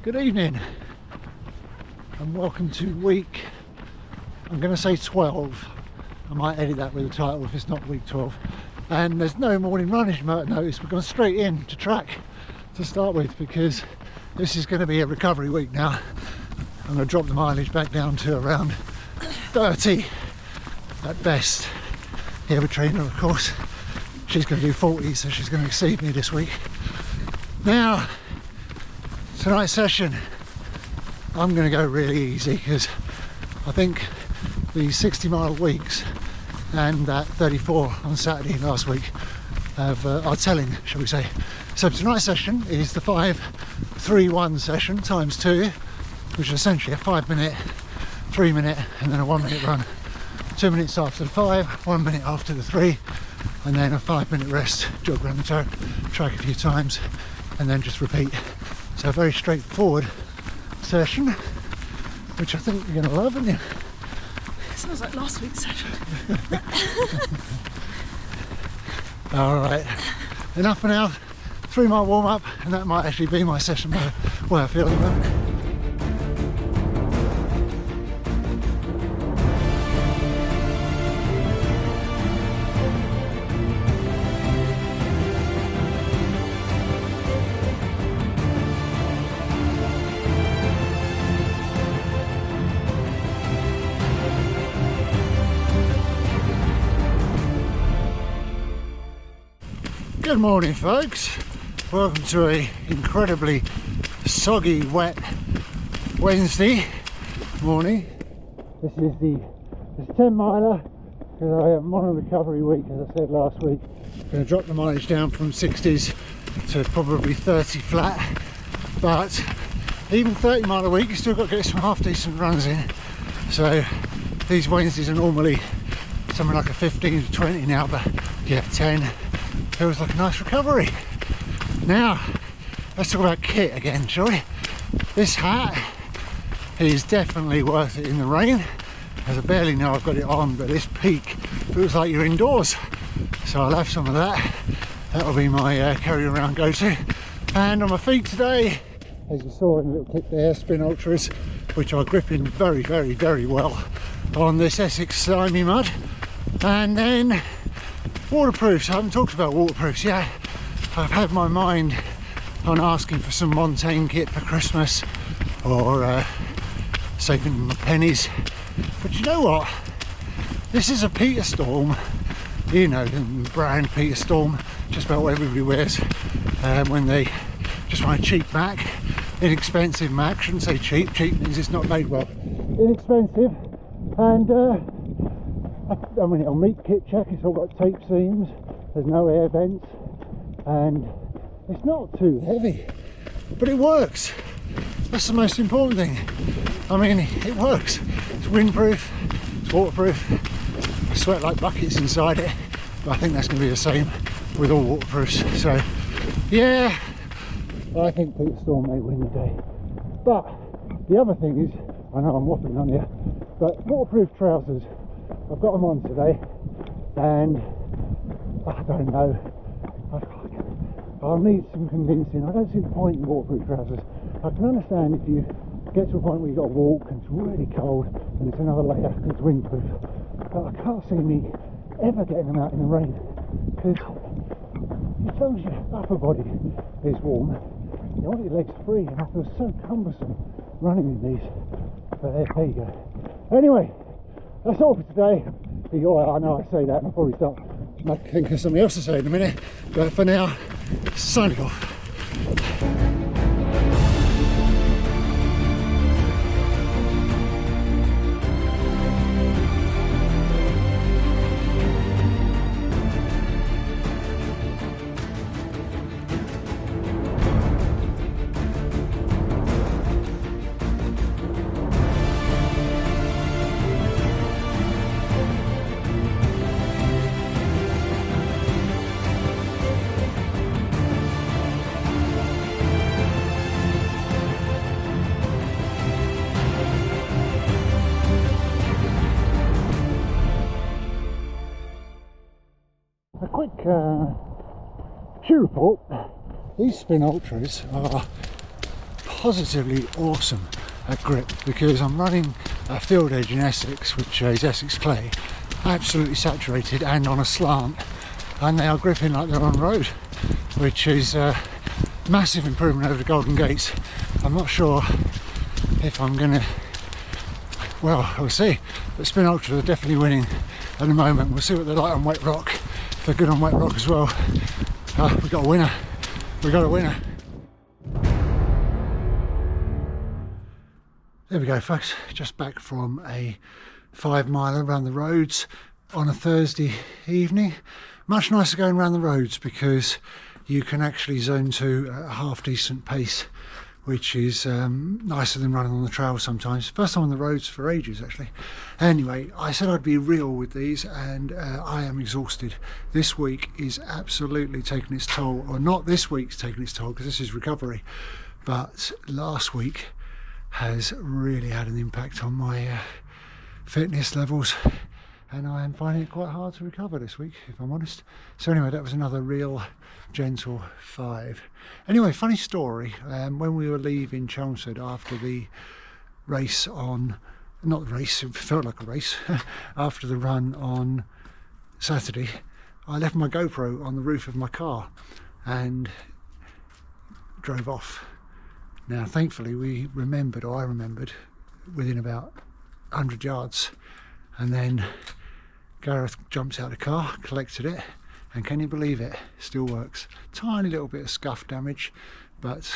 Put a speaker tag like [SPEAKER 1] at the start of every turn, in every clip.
[SPEAKER 1] Good evening and welcome to week, I'm going to say 12. I might edit that with the title if it's not week 12. And there's no morning run, as you might notice. We've gone straight in to track to start with because this is going to be a recovery week now. I'm going to drop the mileage back down to around 30 at best. Here with trainer, of course. She's going to do 40, so she's going to exceed me this week. Now, tonight's session, I'm going to go really easy because I think the 60-mile weeks and that 34 on Saturday last week are telling, shall we say. So tonight's session is the 5-3-1 session times 2, which is essentially a 5-minute, 3-minute and then a 1-minute run. 2 minutes after the 5, 1 minute after the 3, and then a 5-minute rest, jog around the track a few times, and then just repeat. So a very straightforward session, which I think you're going to love, aren't you?
[SPEAKER 2] Sounds like last week's session.
[SPEAKER 1] Alright, enough for now. 3-mile warm up, and that might actually be my session where I feel at the moment. Good morning, folks. Welcome to a incredibly soggy, wet Wednesday morning. This is the 10-miler because I am on a recovery week, as I said last week. I'm going to drop the mileage down from 60s to probably 30 flat, but even 30-mile a week, you still got to get some half-decent runs in. So these Wednesdays are normally something like a 15 to 20 now, but yeah, 10. Feels like a nice recovery. Now, let's talk about kit again, shall we? This hat is definitely worth it in the rain, as I barely know I've got it on, but this peak feels like you're indoors. So I'll have some of that. That'll be my carry around go-to. And on my feet today, as you saw in the little clip there, Spin Ultras, which are gripping very, very, very well on this Essex slimy mud. And then waterproofs. I haven't talked about waterproofs yet. I've had my mind on asking for some Montaigne kit for Christmas, or saving my pennies. But you know what? This is a Peter Storm, you know, the brand Peter Storm, just about what everybody wears when they just want a cheap Mac, inexpensive Mac. Shouldn't say cheap, cheap means it's not made well. Inexpensive, and I mean, it'll meet kit check. It's all got tape seams, there's no air vents, and it's not too heavy, but it works. That's the most important thing. I mean, it works. It's windproof, it's waterproof. I sweat like buckets inside it, but I think that's going to be the same with all waterproofs. So yeah, I think Peter Storm may win the day. But the other thing is, I know I'm waffling on here, but waterproof trousers, I've got them on today, and I don't know, I'll need some convincing. I don't see the point in waterproof trousers. I can understand if you get to a point where you've got to walk and it's really cold and it's another layer because it's windproof, but I can't see me ever getting them out in the rain, because as long as your upper body is warm, you want your legs free, and I feel so cumbersome running in these. But there you go. Anyway, that's all for today. I know I say that and I'll probably start thinking of something else to say in a minute, but for now, signing off. quick shoe report. These Spin Ultras are positively awesome at grip because I'm running a field edge in Essex, which is Essex clay, absolutely saturated and on a slant, and they are gripping like they're on road, which is a massive improvement over the Golden Gates. I'm not sure if I'm gonna, well, we'll see, but Spin Ultra are definitely winning at the moment. We'll see what they're like on wet rock, if they're good on wet rock as well. We got a winner, we got a winner. There we go folks, just back from a 5 miler around the roads on a Thursday evening. Much nicer going around the roads because you can actually zone to a half decent pace, which is nicer than running on the trail sometimes. First time on the roads for ages actually. Anyway, I said I'd be real with these, and I am exhausted. This week is absolutely taking its toll, or not this week's taking its toll because this is recovery, but last week has really had an impact on my fitness levels, and I am finding it quite hard to recover this week, if I'm honest. So anyway, that was another real gentle 5. Anyway, funny story, when we were leaving Chelmsford after the race on, not the race, it felt like a race, after the run on Saturday, I left my GoPro on the roof of my car and drove off. Now thankfully we remembered, or I remembered, within about 100 yards, and then Gareth jumps out of the car, collected it, and can you believe it, still works. Tiny little bit of scuff damage, but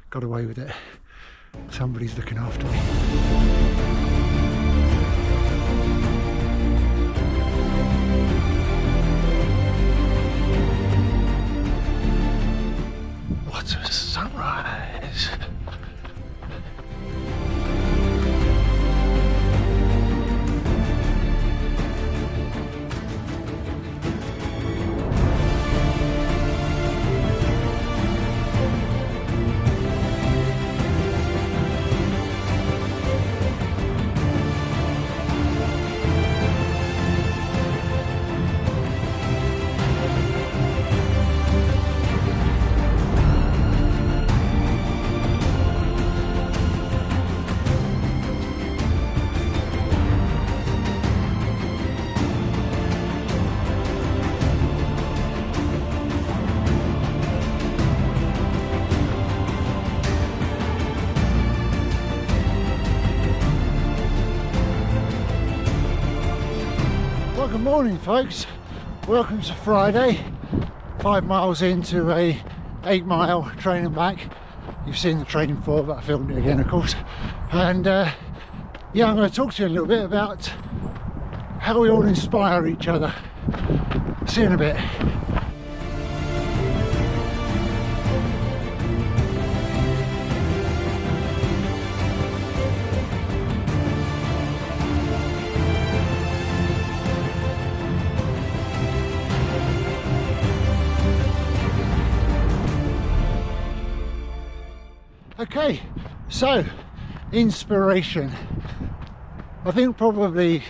[SPEAKER 1] got away with it. Somebody's looking after me. What a sunrise! Good morning folks, welcome to Friday, 5 miles into a 8 mile training back. You've seen the training before, but I filmed it again of course. And yeah, I'm going to talk to you a little bit about how we all inspire each other. See you in a bit. Okay, so inspiration. I think probably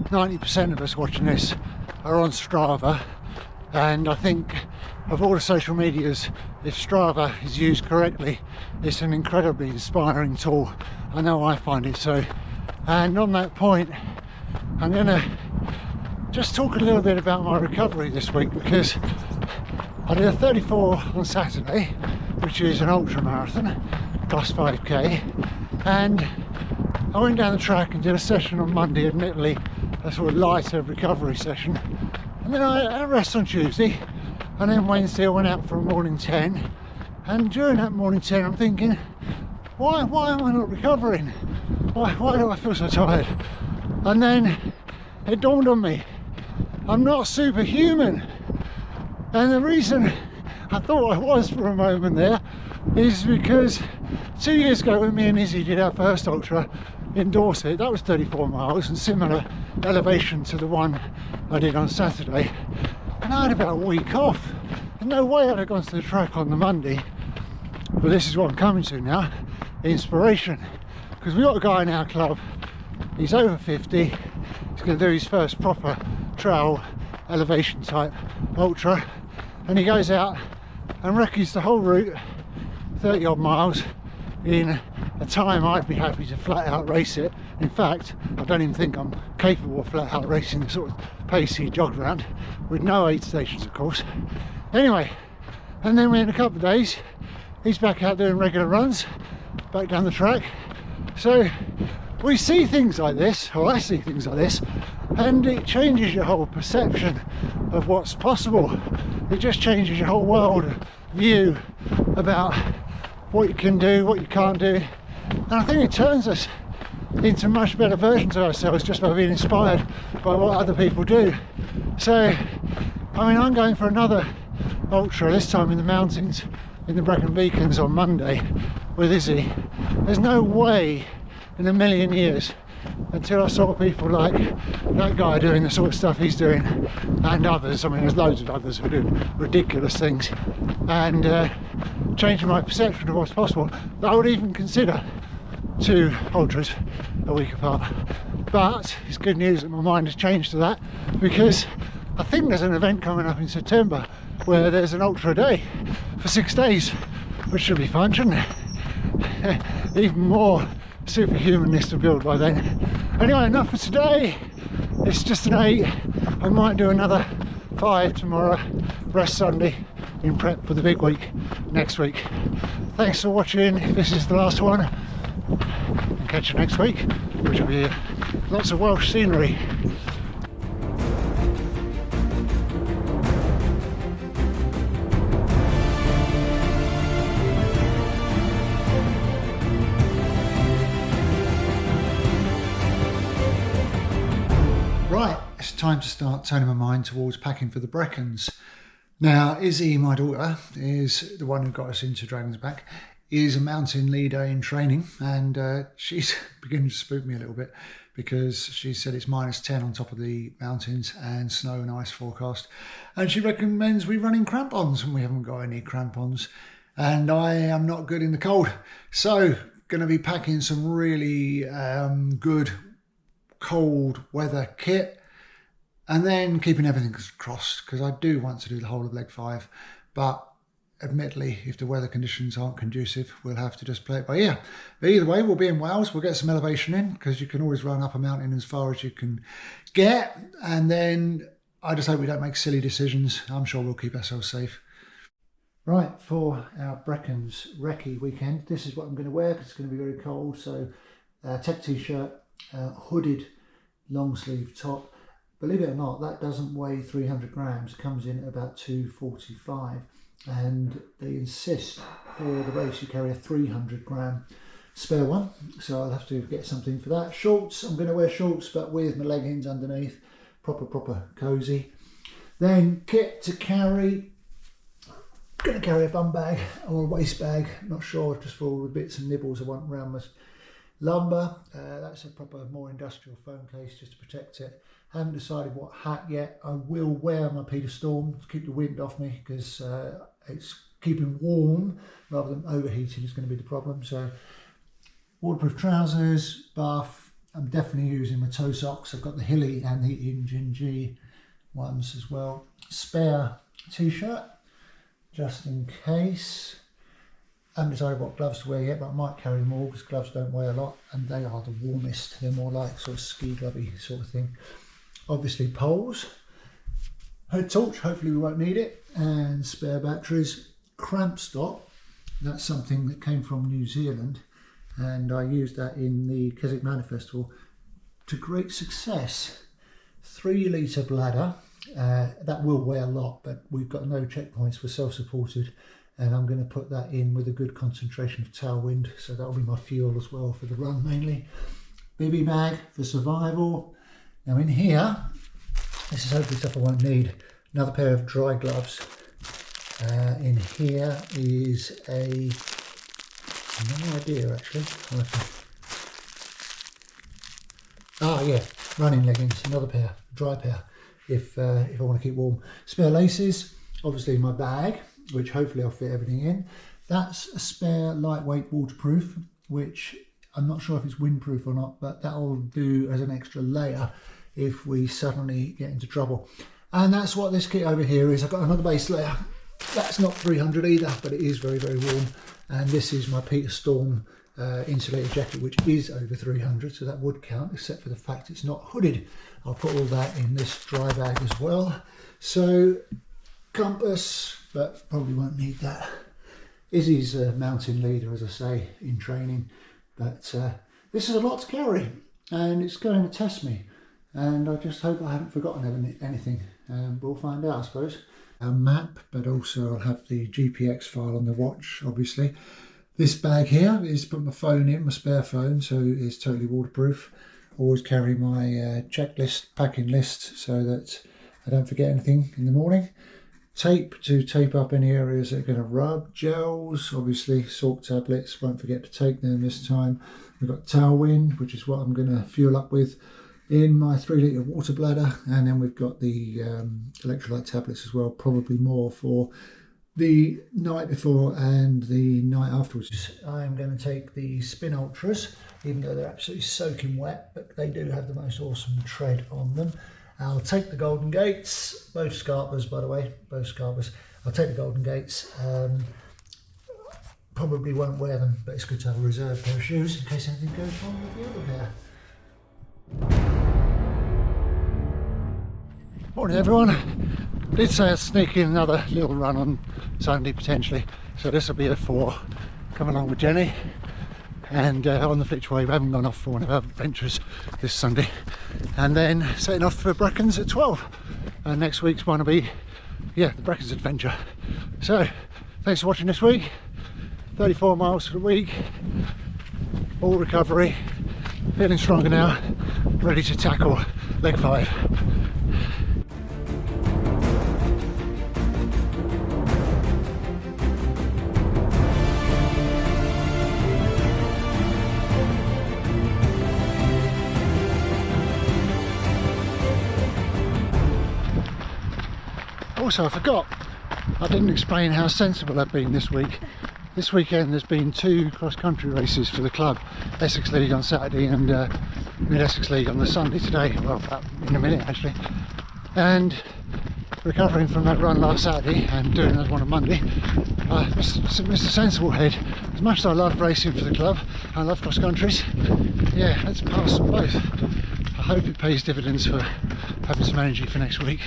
[SPEAKER 1] 90% of us watching this are on Strava, and I think of all the social medias, if Strava is used correctly, it's an incredibly inspiring tool. I know I find it so. And on that point, I'm gonna just talk a little bit about my recovery this week, because I did a 34 on Saturday, which is an ultra marathon plus 5k, and I went down the track and did a session on Monday, admittedly a sort of lighter recovery session, and then I had a rest on Tuesday, and then Wednesday I went out for a morning 10, and during that morning 10 I'm thinking, why am I not recovering? Why do I feel so tired? And then it dawned on me, I'm not superhuman. And the reason I thought I was for a moment there is because 2 years ago when me and Izzy did our first ultra in Dorset, that was 34 miles and similar elevation to the one I did on Saturday, and I had about a week off. There's no way I'd have gone to the track on the Monday, but this is what I'm coming to now, inspiration, because we've got a guy in our club, he's over 50, he's going to do his first proper trail elevation type ultra, and he goes out and recce's the whole route, 30 odd miles, in a time I'd be happy to flat out race it. In fact, I don't even think I'm capable of flat out racing the sort of pace he jogged around, with no aid stations of course. Anyway, and then in a couple of days he's back out doing regular runs, back down the track. So we see things like this, or I see things like this, and it changes your whole perception of what's possible. It just changes your whole world view about what you can do, what you can't do, and I think it turns us into much better versions of ourselves just by being inspired by what other people do. So, I mean, I'm going for another ultra, this time in the mountains in the Brecon Beacons on Monday with Izzy. There's no way in a million years, until I saw people like that guy doing the sort of stuff he's doing, and others. I mean, there's loads of others who do ridiculous things, and changing my perception of what's possible, that I would even consider 2 ultras a week apart. But it's good news that my mind has changed to that, because I think there's an event coming up in September where there's an ultra a day for 6 days, which should be fun, shouldn't it? Even more superhumanist to build by then. Anyway, enough for today. It's just an 8. I might do another 5 tomorrow, rest Sunday in prep for the big week next week. Thanks for watching. If this is the last one, and catch you next week, which will be lots of Welsh scenery. Right, it's time to start turning my mind towards packing for the Brecons. Now, Izzy, my daughter, is the one who got us into Dragon's Back, is a mountain leader in training, and she's beginning to spook me a little bit because she said it's -10 on top of the mountains and snow and ice forecast, and she recommends we run in crampons, and we haven't got any crampons, and I am not good in the cold. So, going to be packing some really good cold weather kit, and then keeping everything crossed, because I do want to do the whole of leg 5, but admittedly, if the weather conditions aren't conducive, we'll have to just play it by ear. But either way, we'll be in Wales, we'll get some elevation in, because you can always run up a mountain as far as you can get, and then I just hope we don't make silly decisions. I'm sure we'll keep ourselves safe. Right, for our Brecons recce weekend, this is what I'm going to wear, because it's going to be very cold. So tech t-shirt, hooded long sleeve top. Believe it or not, that doesn't weigh 300 grams. It comes in at about 245, and they insist for the race you carry a 300 gram spare one, so I'll have to get something for that. Shorts, I'm going to wear shorts but with my leggings underneath, proper cozy. Then kit to carry, I'm going to carry a bum bag or a waist bag, not sure, just full of bits and nibbles I want around my lumbar. That's a proper more industrial foam case just to protect it. Haven't decided what hat yet. I will wear my Peter Storm to keep the wind off me, because it's keeping warm rather than overheating is going to be the problem. So waterproof trousers, buff. I'm definitely using my toe socks. I've got the Hilly and the Engine G ones as well. Spare t-shirt just in case. I haven't decided what gloves to wear yet, but I might carry them all, because gloves don't weigh a lot and they are the warmest. They're more like sort of ski glovey sort of thing. Obviously poles, a torch, hopefully we won't need it, and spare batteries. Cramp stop, that's something that came from New Zealand, and I used that in the Keswick Mountain Festival to great success. 3 litre bladder, that will weigh a lot, but we've got no checkpoints, we're self-supported, and I'm going to put that in with a good concentration of tailwind, so that'll be my fuel as well for the run mainly. Bivy bag for survival. Now in here, this is hopefully stuff I won't need. Another pair of dry gloves. In here is no idea actually. Running leggings, another pair, dry pair, if I want to keep warm. Spare laces, obviously my bag, which hopefully I'll fit everything in. That's a spare lightweight waterproof, which I'm not sure if it's windproof or not, but that'll do as an extra layer if we suddenly get into trouble. And that's what this kit over here is. I've got another base layer. That's not 300 either, but it is very, very warm. and this is my Peter Storm insulated jacket, which is over 300, so that would count, except for the fact it's not hooded. I'll put all that in this dry bag as well. So compass, but probably won't need that. Izzy's a mountain leader, as I say, in training, but this is a lot to carry and it's going to test me, and I just hope I haven't forgotten anything. We'll find out, I suppose. A map, but also I'll have the GPX file on the watch, obviously. This bag here is put my phone in, my spare phone, so it's totally waterproof. Always carry my checklist, packing list, so that I don't forget anything in the morning. Tape to tape up any areas that are going to rub. Gels, obviously, salt tablets, won't forget to take them this time. We've got Tailwind, which is what I'm going to fuel up with in my 3 litre water bladder, and then we've got the electrolyte tablets as well, probably more for the night before and the night afterwards. I'm going to take the Spin Ultras, even though they're absolutely soaking wet, but they do have the most awesome tread on them. I'll take the Golden Gates, both Scarpas by the way, both Scarpas. I'll take the Golden Gates. Probably won't wear them, but it's good to have a reserve pair of shoes in case anything goes wrong with the other pair. Morning everyone. Did say I'd sneak in another little run on Sunday potentially, so this will be a 4. Come along with Jenny, and on the Flitch Way. We haven't gone off for one of our adventures this Sunday, and then setting off for Brecons at 12, and next week's one will be the Brecons adventure. So thanks for watching this week. 34 miles for the week, all recovery, feeling stronger now, ready to tackle leg 5. Also, I forgot, I didn't explain how sensible I've been this week. This weekend there's been 2 cross-country races for the club, Essex League on Saturday and Mid-Essex League on the Sunday today, well in a minute actually. And recovering from that run last Saturday and doing another one on Monday, Mr. Sensible Head, as much as I love racing for the club, I love cross-countries, yeah, let's pass them both. I hope it pays dividends for having some energy for next week.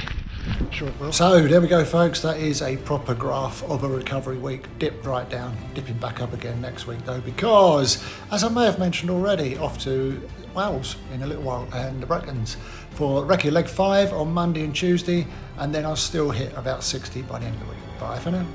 [SPEAKER 1] Sure it will. So there we go folks, that is a proper graph of a recovery week. Dipped right down, dipping back up again next week though, because as I may have mentioned already, off to Wales in a little while and the Brecons for recce leg 5 on Monday and Tuesday, and then I'll still hit about 60 by the end of the week. Bye for now.